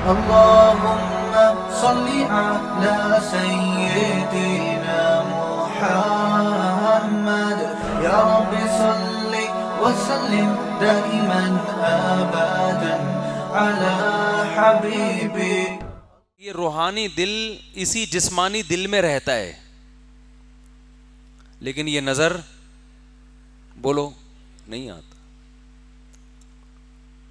اللهم صل على سيدنا محمد يا رب صل وسلم دائما ابدا على حبيبي. یہ روحانی دل اسی جسمانی دل میں رہتا ہے، لیکن یہ نظر بولو نہیں آتا.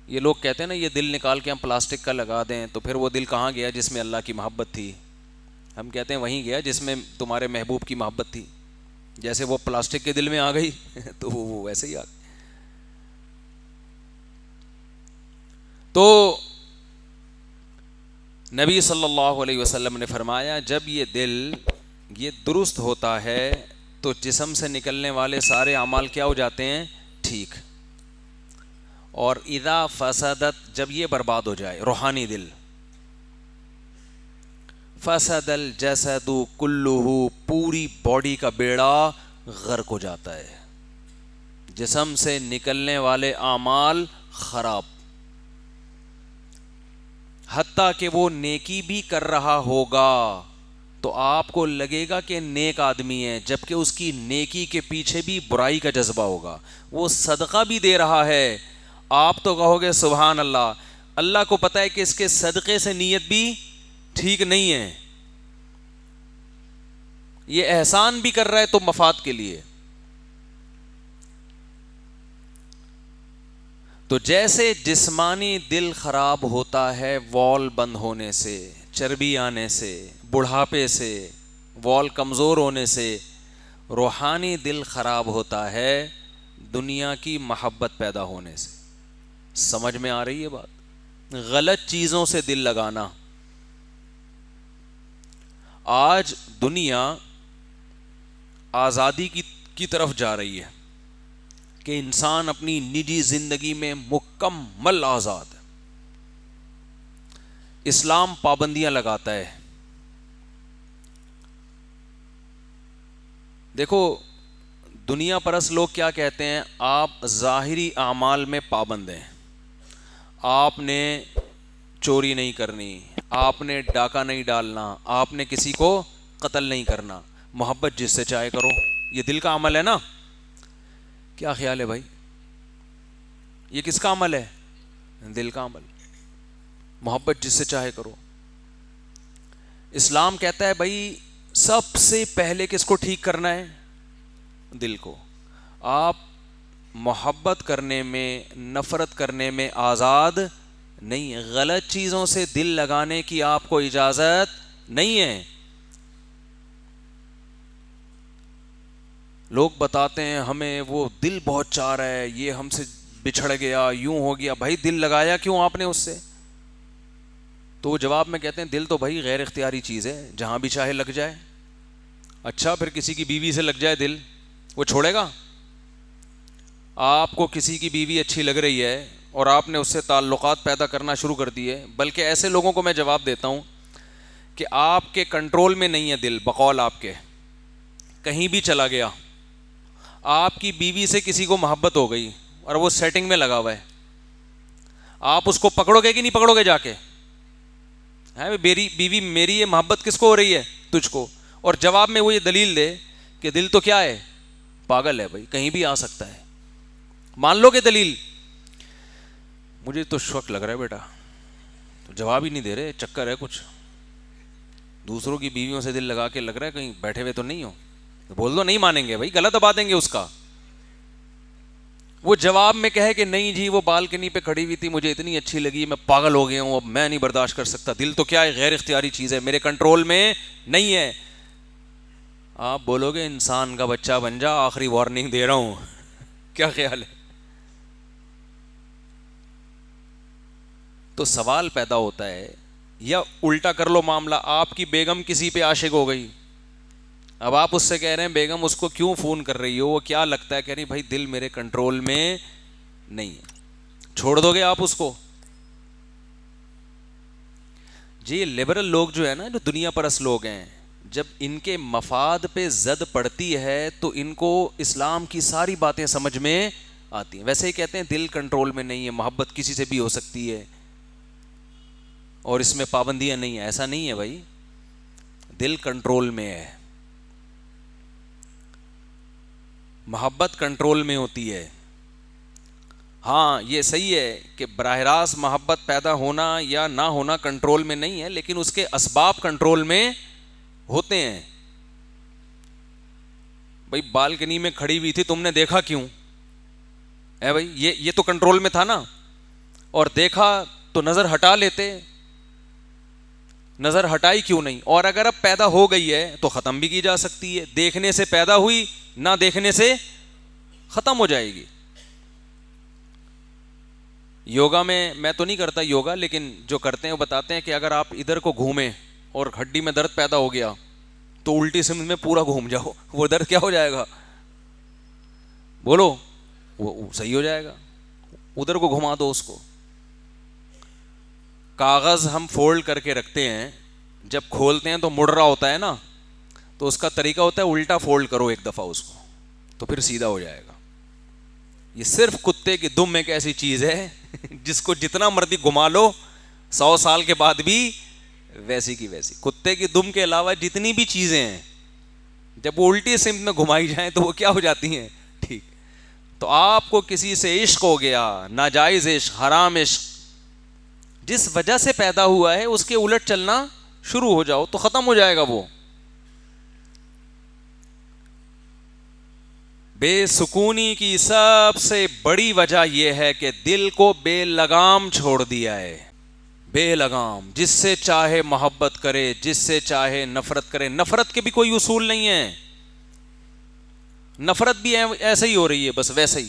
یہ لوگ کہتے ہیں نا یہ دل نکال کے ہم پلاسٹک کا لگا دیں تو پھر وہ دل کہاں گیا جس میں اللہ کی محبت تھی؟ ہم کہتے ہیں وہیں گیا جس میں تمہارے محبوب کی محبت تھی. جیسے وہ پلاسٹک کے دل میں آ گئی تو وہ ویسے ہی آ گئی. تو نبی صلی اللہ علیہ وسلم نے فرمایا جب یہ دل یہ درست ہوتا ہے تو جسم سے نکلنے والے سارے اعمال کیا ہو جاتے ہیں؟ ٹھیک. اور اذا فسدت جب یہ برباد ہو جائے روحانی دل، فسد الجسد کلہ پوری باڈی کا بیڑا غرق ہو جاتا ہے. جسم سے نکلنے والے اعمال خراب، حتیٰ کہ وہ نیکی بھی کر رہا ہوگا تو آپ کو لگے گا کہ نیک آدمی ہے، جبکہ اس کی نیکی کے پیچھے بھی برائی کا جذبہ ہوگا. وہ صدقہ بھی دے رہا ہے، آپ تو کہو گے سبحان اللہ. اللہ کو پتہ ہے کہ اس کے صدقے سے نیت بھی ٹھیک نہیں ہے، یہ احسان بھی کر رہا ہے تو مفاد کے لیے. تو جیسے جسمانی دل خراب ہوتا ہے وال بند ہونے سے، چربی آنے سے، بڑھاپے سے، وال کمزور ہونے سے، روحانی دل خراب ہوتا ہے دنیا کی محبت پیدا ہونے سے. سمجھ میں آ رہی ہے بات؟ غلط چیزوں سے دل لگانا. آج دنیا آزادی کی طرف جا رہی ہے کہ انسان اپنی نجی زندگی میں مکمل آزاد ہے. اسلام پابندیاں لگاتا ہے. دیکھو دنیا پرست لوگ کیا کہتے ہیں، آپ ظاہری اعمال میں پابند ہیں، آپ نے چوری نہیں کرنی، آپ نے ڈاکہ نہیں ڈالنا، آپ نے کسی کو قتل نہیں کرنا، محبت جس سے چاہے کرو. یہ دل کا عمل ہے نا؟ کیا خیال ہے بھائی؟ یہ کس کا عمل ہے؟ دل کا عمل. محبت جس سے چاہے کرو. اسلام کہتا ہے بھائی سب سے پہلے کس کو ٹھیک کرنا ہے؟ دل کو. آپ محبت کرنے میں، نفرت کرنے میں آزاد نہیں ہے. غلط چیزوں سے دل لگانے کی آپ کو اجازت نہیں ہے. لوگ بتاتے ہیں ہمیں وہ دل بہت چاہ رہا ہے، یہ ہم سے بچھڑ گیا، یوں ہو گیا. بھائی دل لگایا کیوں آپ نے اس سے؟ تو وہ جواب میں کہتے ہیں دل تو بھائی غیر اختیاری چیز ہے، جہاں بھی چاہے لگ جائے. اچھا پھر کسی کی بیوی سے لگ جائے دل، وہ چھوڑے گا؟ آپ کو کسی کی بیوی اچھی لگ رہی ہے اور آپ نے اس سے تعلقات پیدا کرنا شروع کر دیے، بلکہ ایسے لوگوں کو میں جواب دیتا ہوں کہ آپ کے کنٹرول میں نہیں ہے دل. بقول آپ کے کہیں بھی چلا گیا، آپ کی بیوی سے کسی کو محبت ہو گئی اور وہ سیٹنگ میں لگا ہوا ہے، آپ اس کو پکڑو گے کہ نہیں پکڑو گے جا کے؟ میری بیوی میری یہ محبت کس کو ہو رہی ہے؟ تجھ کو. اور جواب میں وہ یہ دلیل دے کہ دل تو کیا ہے؟ پاگل ہے بھائی، کہیں بھی آ سکتا ہے. مان لو کہ دلیل. مجھے تو شک لگ رہا ہے بیٹا، تو جواب ہی نہیں دے رہے، چکر ہے کچھ. دوسروں کی بیویوں سے دل لگا کے لگ رہا ہے کہیں بیٹھے ہوئے تو نہیں ہو. بول دو نہیں مانیں گے بھائی، غلط دبا دیں گے اس کا. وہ جواب میں کہے کہ نہیں جی وہ بالکنی پہ کھڑی ہوئی تھی، مجھے اتنی اچھی لگی، میں پاگل ہو گیا ہوں، اب میں نہیں برداشت کر سکتا. دل تو کیا ہے؟ غیر اختیاری چیز ہے، میرے کنٹرول میں نہیں ہے. آپ بولو گے انسان کا بچہ بن جا، آخری وارننگ دے رہا ہوں. کیا خیال ہے؟ تو سوال پیدا ہوتا ہے، یا الٹا کر لو معاملہ، آپ کی بیگم کسی پہ عاشق ہو گئی، اب آپ اس سے کہہ رہے ہیں بیگم اس کو کیوں فون کر رہی ہو، وہ کیا لگتا ہے؟ کہہ رہی بھائی دل میرے کنٹرول میں نہیں ہے. چھوڑ دو گے آپ اس کو؟ جی لبرل لوگ جو ہے نا، جو دنیا پرست لوگ ہیں، جب ان کے مفاد پہ زد پڑتی ہے تو ان کو اسلام کی ساری باتیں سمجھ میں آتی ہیں. ویسے ہی کہتے ہیں دل کنٹرول میں نہیں ہے، محبت کسی سے بھی ہو سکتی ہے. اور اس میں پابندیاں نہیں ہیں. ایسا نہیں ہے بھائی, دل کنٹرول میں ہے, محبت کنٹرول میں ہوتی ہے. ہاں یہ صحیح ہے کہ براہ راست محبت پیدا ہونا یا نہ ہونا کنٹرول میں نہیں ہے, لیکن اس کے اسباب کنٹرول میں ہوتے ہیں. بھائی بالکنی میں کھڑی ہوئی تھی, تم نے دیکھا کیوں؟ اے بھائی یہ تو کنٹرول میں تھا نا, اور دیکھا تو نظر ہٹا لیتے, نظر ہٹائی کیوں نہیں؟ اور اگر اب پیدا ہو گئی ہے تو ختم بھی کی جا سکتی ہے. دیکھنے سے پیدا ہوئی, نہ دیکھنے سے ختم ہو جائے گی. یوگا میں تو نہیں کرتا یوگا, لیکن جو کرتے ہیں وہ بتاتے ہیں کہ اگر آپ ادھر کو گھومیں اور ہڈی میں درد پیدا ہو گیا تو الٹی سمت میں پورا گھوم جاؤ, وہ درد کیا ہو جائے گا؟ بولو, وہ صحیح ہو جائے گا. ادھر کو گھما دو اس کو. کاغذ ہم فولڈ کر کے رکھتے ہیں, جب کھولتے ہیں تو مڑ رہا ہوتا ہے نا, تو اس کا طریقہ ہوتا ہے الٹا فولڈ کرو ایک دفعہ اس کو, تو پھر سیدھا ہو جائے گا. یہ صرف کتے کی دم ایک ایسی چیز ہے جس کو جتنا مرضی گھما لو 100 سال کے بعد بھی ویسی کی ویسی. کتے کی دم کے علاوہ جتنی بھی چیزیں ہیں جب وہ الٹی سمت میں گھمائی جائیں تو وہ کیا ہو جاتی ہیں؟ ٹھیک. تو آپ کو کسی سے عشق ہو گیا, ناجائز عشق, حرام عشق, جس وجہ سے پیدا ہوا ہے اس کے الٹ چلنا شروع ہو جاؤ تو ختم ہو جائے گا وہ. بے سکونی کی سب سے بڑی وجہ یہ ہے کہ دل کو بے لگام چھوڑ دیا ہے. بے لگام, جس سے چاہے محبت کرے, جس سے چاہے نفرت کرے. نفرت کے بھی کوئی اصول نہیں ہے, نفرت بھی ایسے ہی ہو رہی ہے, بس ویسے ہی.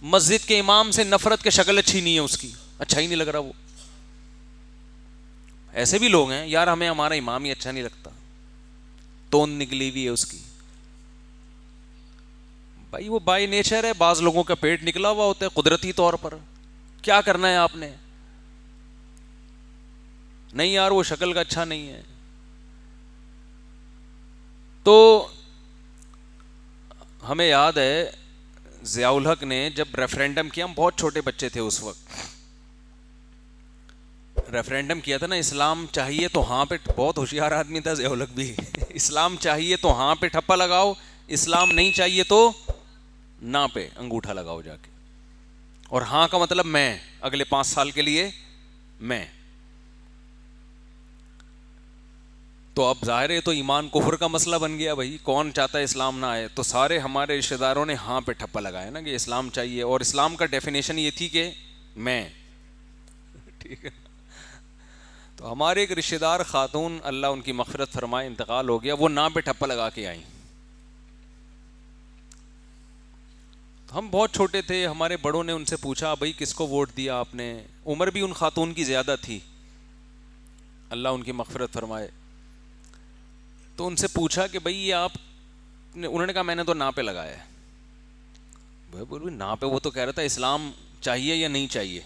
مسجد کے امام سے نفرت کی شکل اچھی نہیں ہے اس کی, اچھا ہی نہیں لگ رہا وہ. ایسے بھی لوگ ہیں یار, ہمیں ہمارا امام ہی اچھا نہیں لگتا, توند نکلی ہوئی ہے اس کی. بھائی وہ بائی نیچر ہے, بعض لوگوں کا پیٹ نکلا ہوا ہوتا ہے قدرتی طور پر. کیا کرنا ہے آپ نے؟ نہیں یار وہ شکل کا اچھا نہیں ہے. تو ہمیں یاد ہے ضیاء الحق نے جب ریفرینڈم کیا, ہم بہت چھوٹے بچے تھے اس وقت, ریفرینڈم کیا تھا نا, اسلام چاہیے تو ہاں پہ, بہت ہوشیار آدمی تھا ضیاء الحق بھی, اسلام چاہیے تو ہاں پہ ٹھپا لگاؤ, اسلام نہیں چاہیے تو نہ پہ انگوٹھا لگاؤ جا کے. اور ہاں کا مطلب میں, اگلے 5 سال کے لیے میں. تو اب ظاہر ہے تو ایمان کفر کا مسئلہ بن گیا بھائی, کون چاہتا ہے اسلام نہ آئے؟ تو سارے ہمارے رشتہ داروں نے ہاں پہ ٹھپا لگایا نا کہ اسلام چاہیے, اور اسلام کا ڈیفینیشن یہ تھی کہ میں. ٹھیک ہے. تو ہمارے ایک رشتہ دار خاتون, اللہ ان کی مغفرت فرمائے, انتقال ہو گیا, وہ نہ پہ ٹھپا لگا کے آئیں. ہم بہت چھوٹے تھے, ہمارے بڑوں نے ان سے پوچھا بھائی کس کو ووٹ دیا آپ نے؟ عمر بھی ان خاتون کی زیادہ تھی, اللہ ان کی مغفرت فرمائے. تو ان سے پوچھا کہ بھائی یہ آپ نے, انہوں نے کہا میں نے تو نا پہ لگایا ہے. بھائی نا پہ, وہ تو کہہ رہا تھا اسلام چاہیے یا نہیں چاہیے.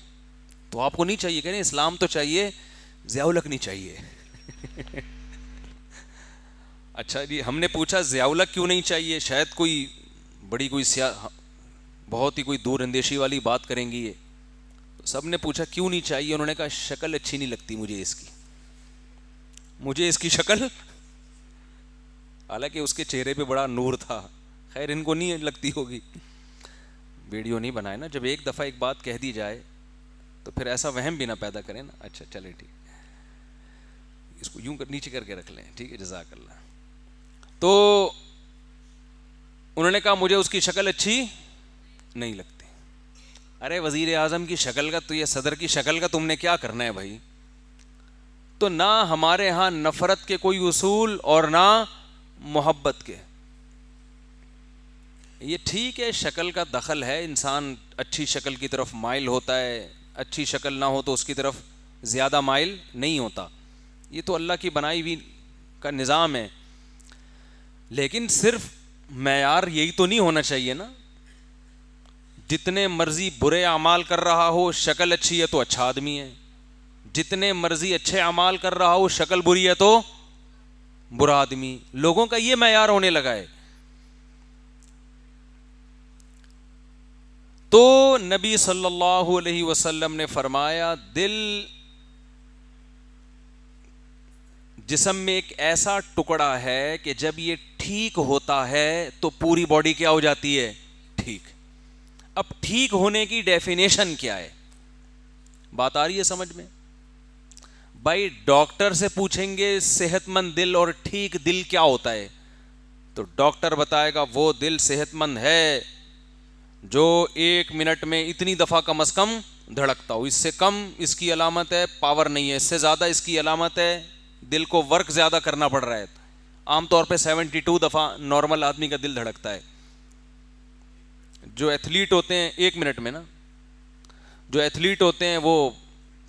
تو آپ کو نہیں چاہیے, کہہ رہے اسلام تو چاہیے, ضیاء الحق نہیں چاہیے. اچھا جی, ہم نے پوچھا ضیاء الحق کیوں نہیں چاہیے, شاید کوئی بڑی کوئی بہت ہی کوئی دور اندیشی والی بات کریں گی یہ. سب نے پوچھا کیوں نہیں چاہیے, انہوں نے کہا شکل اچھی نہیں لگتی مجھے اس کی, مجھے اس کی شکل, حالانکہ اس کے چہرے پہ بڑا نور تھا, خیر ان کو نہیں لگتی ہوگی. ویڈیو نہیں بنائے نا, جب ایک دفعہ ایک بات کہہ دی جائے تو پھر ایسا وہم بھی نہ پیدا کریں نا. اچھا چلے ٹھیک, اس کو یوں نیچے کر کے رکھ لیں, ٹھیک ہے, جزاک اللہ. تو انہوں نے کہا مجھے اس کی شکل اچھی نہیں لگتی. ارے وزیر اعظم کی شکل کا تو, یہ صدر کی شکل کا تم نے کیا کرنا ہے بھائی؟ تو نہ ہمارے ہاں نفرت کے کوئی اصول اور نہ محبت کے. یہ ٹھیک ہے شکل کا دخل ہے, انسان اچھی شکل کی طرف مائل ہوتا ہے, اچھی شکل نہ ہو تو اس کی طرف زیادہ مائل نہیں ہوتا, یہ تو اللہ کی بنائی ہوئی کا نظام ہے. لیکن صرف معیار یہی تو نہیں ہونا چاہیے نا, جتنے مرضی برے اعمال کر رہا ہو شکل اچھی ہے تو اچھا آدمی ہے, جتنے مرضی اچھے اعمال کر رہا ہو شکل بری ہے تو برا آدمی. لوگوں کا یہ معیار ہونے لگا ہے. تو نبی صلی اللہ علیہ وسلم نے فرمایا دل جسم میں ایک ایسا ٹکڑا ہے کہ جب یہ ٹھیک ہوتا ہے تو پوری باڈی کیا ہو جاتی ہے؟ ٹھیک. اب ٹھیک ہونے کی ڈیفینیشن کیا ہے؟ بات آ رہی ہے سمجھ میں؟ بھائی ڈاکٹر سے پوچھیں گے صحت مند دل اور ٹھیک دل کیا ہوتا ہے، تو ڈاکٹر بتائے گا وہ دل صحت مند ہے جو 1 منٹ میں اتنی دفعہ کم از کم دھڑکتا ہو، اس سے کم اس کی علامت ہے پاور نہیں ہے، اس سے زیادہ اس کی علامت ہے دل کو ورک زیادہ کرنا پڑ رہا ہے. عام طور پہ 72 دفعہ نارمل آدمی کا دل دھڑکتا ہے. جو ایتھلیٹ ہوتے ہیں 1 منٹ میں نا، جو ایتھلیٹ ہوتے ہیں وہ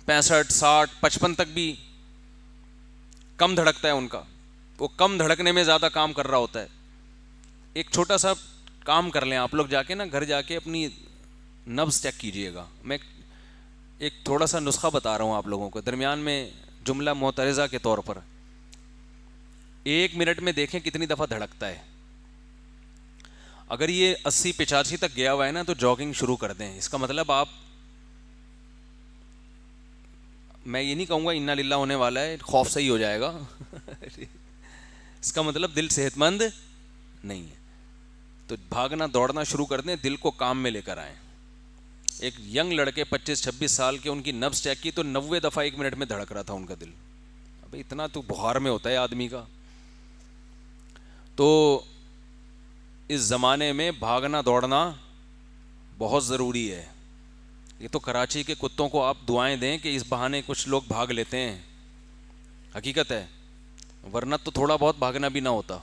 65 60 55 تک بھی کم دھڑکتا ہے ان کا، وہ کم دھڑکنے میں زیادہ کام کر رہا ہوتا ہے. ایک چھوٹا سا کام کر لیں آپ لوگ، جا کے نا گھر جا کے اپنی نبض چیک کیجئے گا. میں ایک تھوڑا سا نسخہ بتا رہا ہوں آپ لوگوں کو، درمیان میں جملہ معترضہ کے طور پر. 1 منٹ میں دیکھیں کتنی دفعہ دھڑکتا ہے. اگر یہ 80 85 تک گیا ہوا ہے نا تو جاگنگ شروع کر دیں. اس کا مطلب آپ، میں یہ نہیں کہوں گا انا للہ ہونے والا ہے، خوف صحیح ہو جائے گا اس کا مطلب دل صحت مند نہیں ہے. تو بھاگنا دوڑنا شروع کر دیں، دل کو کام میں لے کر آئیں. ایک ینگ لڑکے 25 26 سال کے، ان کی نبض چیک کی تو 90 دفعہ 1 منٹ میں دھڑک رہا تھا ان کا دل. ابھی اتنا تو بخار میں ہوتا ہے آدمی کا. تو اس زمانے میں بھاگنا دوڑنا بہت ضروری ہے. یہ تو کراچی کے کتوں کو آپ دعائیں دیں کہ اس بہانے کچھ لوگ بھاگ لیتے ہیں، حقیقت ہے، ورنہ تو تھوڑا بہت بھاگنا بھی نہ ہوتا.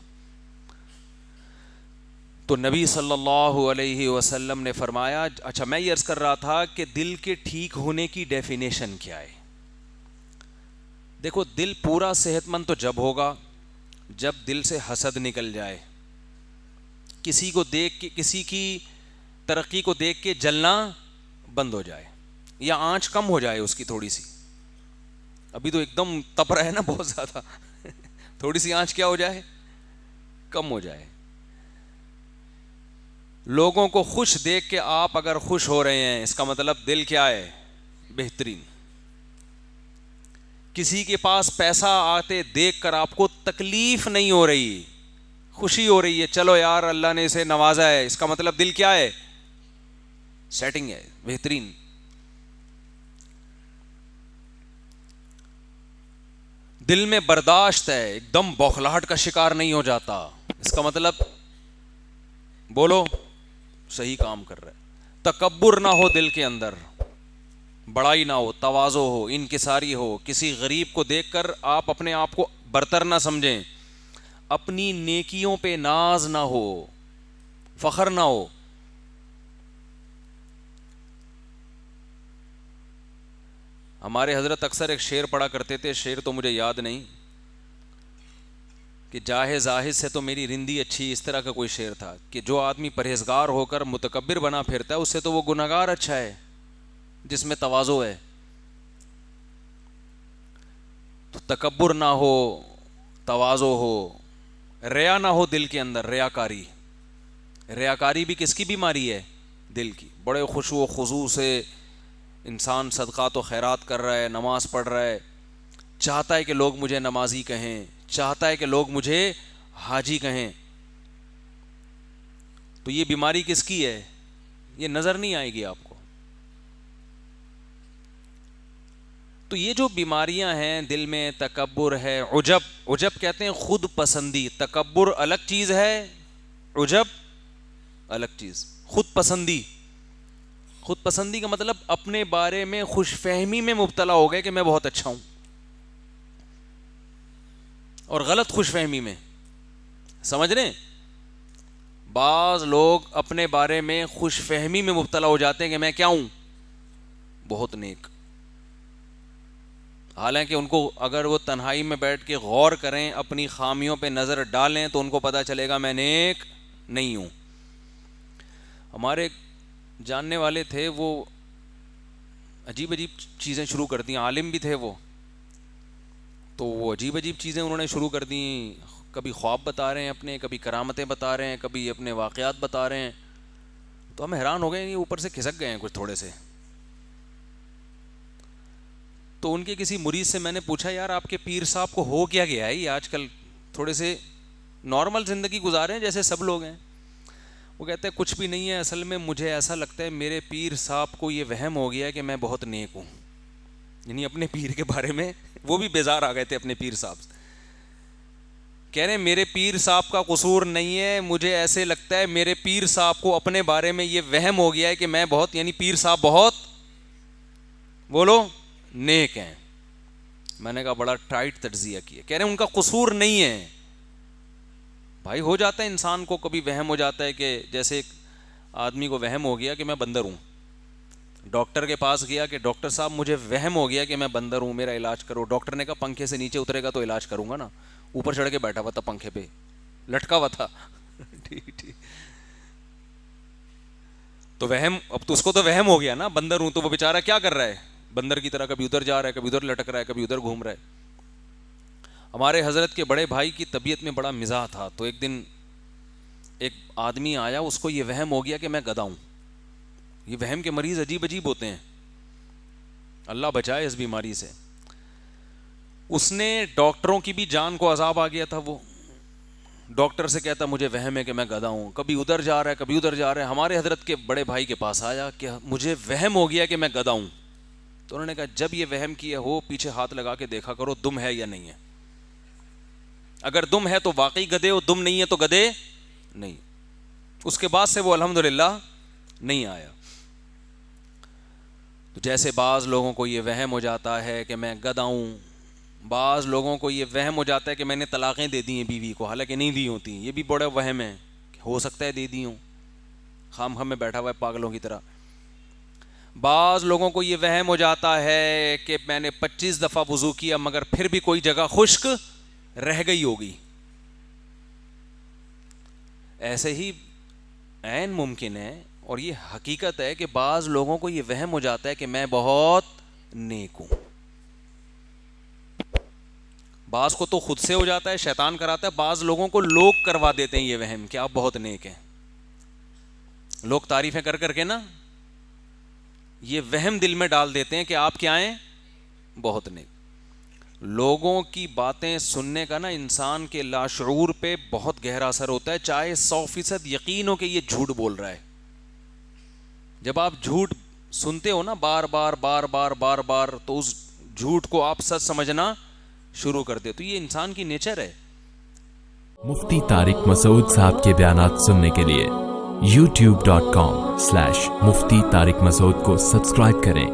تو نبی صلی اللہ علیہ وسلم نے فرمایا، اچھا میں یہ عرض کر رہا تھا کہ دل کے ٹھیک ہونے کی ڈیفینیشن کیا ہے. دیکھو دل پورا صحت مند تو جب ہوگا جب دل سے حسد نکل جائے، کسی کو دیکھ کے، کسی کی ترقی کو دیکھ کے جلنا بند ہو جائے، یا آنچ کم ہو جائے اس کی تھوڑی سی. ابھی تو ایک دم تپ رہا ہے نا بہت زیادہ تھوڑی سی آنچ کیا ہو جائے؟ کم ہو جائے. لوگوں کو خوش دیکھ کے آپ اگر خوش ہو رہے ہیں، اس کا مطلب دل کیا ہے؟ بہترین. کسی کے پاس پیسہ آتے دیکھ کر آپ کو تکلیف نہیں ہو رہی، خوشی ہو رہی ہے، چلو یار اللہ نے اسے نوازا ہے، اس کا مطلب دل کیا ہے؟ سیٹنگ ہے، بہترین. دل میں برداشت ہے، ایک دم بوکھلاہٹ کا شکار نہیں ہو جاتا، اس کا مطلب بولو صحیح کام کر رہا ہے. تکبر نہ ہو دل کے اندر، بڑائی نہ ہو، تواضع ہو، انکساری ہو. کسی غریب کو دیکھ کر آپ اپنے آپ کو برتر نہ سمجھیں، اپنی نیکیوں پہ ناز نہ ہو، فخر نہ ہو. ہمارے حضرت اکثر ایک شعر پڑھا کرتے تھے، شعر تو مجھے یاد نہیں، کہ جاہے زاہد سے تو میری رندی اچھی، اس طرح کا کوئی شعر تھا کہ جو آدمی پرہیزگار ہو کر متکبر بنا پھرتا ہے اس سے تو وہ گنہگار اچھا ہے جس میں تواضع ہے. تو تکبر نہ ہو، تواضع ہو، ریا نہ ہو دل کے اندر. ریاکاری، ریاکاری بھی کس کی بیماری ہے؟ دل کی. بڑے خشوع و خضوع سے انسان صدقات و خیرات کر رہا ہے، نماز پڑھ رہا ہے، چاہتا ہے کہ لوگ مجھے نمازی کہیں، چاہتا ہے کہ لوگ مجھے حاجی کہیں. تو یہ بیماری کس کی ہے؟ یہ نظر نہیں آئے گی آپ کو. تو یہ جو بیماریاں ہیں دل میں، تکبر ہے، عجب، عجب کہتے ہیں خود پسندی. تکبر الگ چیز ہے، عجب الگ چیز. خود پسندی، خود پسندی کا مطلب اپنے بارے میں خوش فہمی میں مبتلا ہو گئے کہ میں بہت اچھا ہوں، اور غلط خوش فہمی میں. سمجھ رہے ہیں؟ بعض لوگ اپنے بارے میں خوش فہمی میں مبتلا ہو جاتے ہیں کہ میں کیا ہوں؟ بہت نیک. حالانکہ ان کو اگر وہ تنہائی میں بیٹھ کے غور کریں، اپنی خامیوں پہ نظر ڈالیں تو ان کو پتہ چلے گا میں نیک نہیں ہوں. ہمارے جاننے والے تھے، وہ عجیب عجیب چیزیں شروع کر دیں، عالم بھی تھے وہ. تو وہ عجیب عجیب چیزیں انہوں نے شروع کر دیں، کبھی خواب بتا رہے ہیں اپنے، کبھی کرامتیں بتا رہے ہیں، کبھی اپنے واقعات بتا رہے ہیں. تو ہم حیران ہو گئے، یہ اوپر سے کھسک گئے ہیں کچھ تھوڑے سے. تو ان کے کسی مرید سے میں نے پوچھا یار آپ کے پیر صاحب کو ہو کیا گیا ہے, یہ آج کل تھوڑے سے نارمل زندگی گزارے ہیں جیسے سب لوگ ہیں. وہ کہتے ہیں کچھ بھی نہیں ہے, اصل میں مجھے ایسا لگتا ہے میرے پیر صاحب کو یہ وہم ہو گیا ہے کہ میں بہت نیک ہوں. یعنی اپنے پیر کے بارے میں وہ بھی بیزار آ گئے تھے اپنے پیر صاحب سے. کہہ رہے ہیں میرے پیر صاحب کا قصور نہیں ہے, مجھے ایسے لگتا ہے میرے پیر صاحب کو اپنے بارے میں یہ وہم ہو گیا ہے کہ میں بہت, یعنی پیر صاحب بہت بولو نیک ہیں. میں نے کہا بڑا ٹائٹ تجزیہ کیا. کہہ رہے ہیں ان کا قصور نہیں ہے. بھائی ہو جاتا ہے انسان کو کبھی وہم ہو جاتا ہے کہ جیسے ایک آدمی کو وہم ہو گیا کہ میں بندر ہوں, ڈاکٹر کے پاس گیا کہ ڈاکٹر صاحب مجھے وہم ہو گیا کہ میں بندر ہوں, میرا علاج کرو. ڈاکٹر نے کہا پنکھے سے نیچے اترے گا تو علاج کروں گا نا. اوپر چڑھ کے بیٹھا ہوا تھا پنکھے پہ, لٹکا ہوا تھا. ٹھیک تو وہم, اب تو اس کو تو وہم ہو گیا نا بندر ہوں, تو وہ بیچارہ کیا کر رہا ہے بندر کی طرح, کبھی ادھر جا رہا ہے, کبھی ادھر لٹک رہا ہے, کبھی ادھر گھوم رہا ہے. ہمارے حضرت کے بڑے بھائی کی طبیعت میں بڑا مزاح تھا, تو ایک دن ایک آدمی آیا, اس کو یہ وہم ہو گیا کہ میں گدھا ہوں. یہ وہم کے مریض عجیب عجیب ہوتے ہیں, اللہ بچائے اس بیماری سے. اس نے ڈاکٹروں کی بھی جان کو عذاب آ گیا تھا. وہ ڈاکٹر سے کہتا مجھے وہم ہے کہ میں گدھا ہوں, کبھی ادھر جا رہا ہے, کبھی ادھر جا رہا ہے. ہمارے حضرت کے بڑے بھائی کے پاس آیا کہ مجھے وہم ہو گیا کہ میں گدھا ہوں. تو انہوں نے کہا جب یہ وہم کیا ہو پیچھے ہاتھ لگا کے دیکھا کرو دم ہے یا نہیں ہے. اگر دم ہے تو واقعی گدھے ہو, دم نہیں ہے تو گدھے نہیں. اس کے بعد سے وہ الحمدللہ نہیں آیا. تو جیسے بعض لوگوں کو یہ وہم ہو جاتا ہے کہ میں گدھا ہوں, بعض لوگوں کو یہ وہم ہو جاتا ہے کہ میں نے طلاقیں دے دی ہیں بیوی کو, حالانکہ نہیں دی ہوتی. یہ بھی بڑا وہم ہے, ہو سکتا ہے دے دی ہوں, خام خام میں بیٹھا ہوا ہے پاگلوں کی طرح. بعض لوگوں کو یہ وہم ہو جاتا ہے کہ میں نے 25 دفعہ وضو کیا مگر پھر بھی کوئی جگہ خشک رہ گئی ہوگی. ایسے ہی عین ممکن ہے, اور یہ حقیقت ہے کہ بعض لوگوں کو یہ وہم ہو جاتا ہے کہ میں بہت نیک ہوں. بعض کو تو خود سے ہو جاتا ہے, شیطان کراتا ہے. بعض لوگوں کو لوگ کروا دیتے ہیں یہ وہم کہ آپ بہت نیک ہیں. لوگ تعریفیں کر کر کے نا یہ وہم دل میں ڈال دیتے ہیں کہ آپ کیا ہیں, بہت نیک. لوگوں کی باتیں سننے کا نا انسان کے لاشعور پہ بہت گہرا اثر ہوتا ہے, چاہے 100% یقین ہو کہ یہ جھوٹ بول رہا ہے. جب آپ جھوٹ سنتے ہو نا بار بار بار بار بار بار, تو اس جھوٹ کو آپ سچ سمجھنا شروع کر دے. تو یہ انسان کی نیچر ہے. مفتی طارق مسعود صاحب کے بیانات سننے کے لیے youtube.com/مفتی طارق مسعود کو سبسکرائب کریں,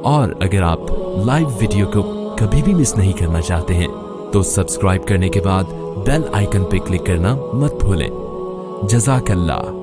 اور اگر آپ لائیو ویڈیو کو کبھی بھی مس نہیں کرنا چاہتے ہیں تو سبسکرائب کرنے کے بعد بیل آئیکن پہ کلک کرنا مت بھولیں. جزاک اللہ.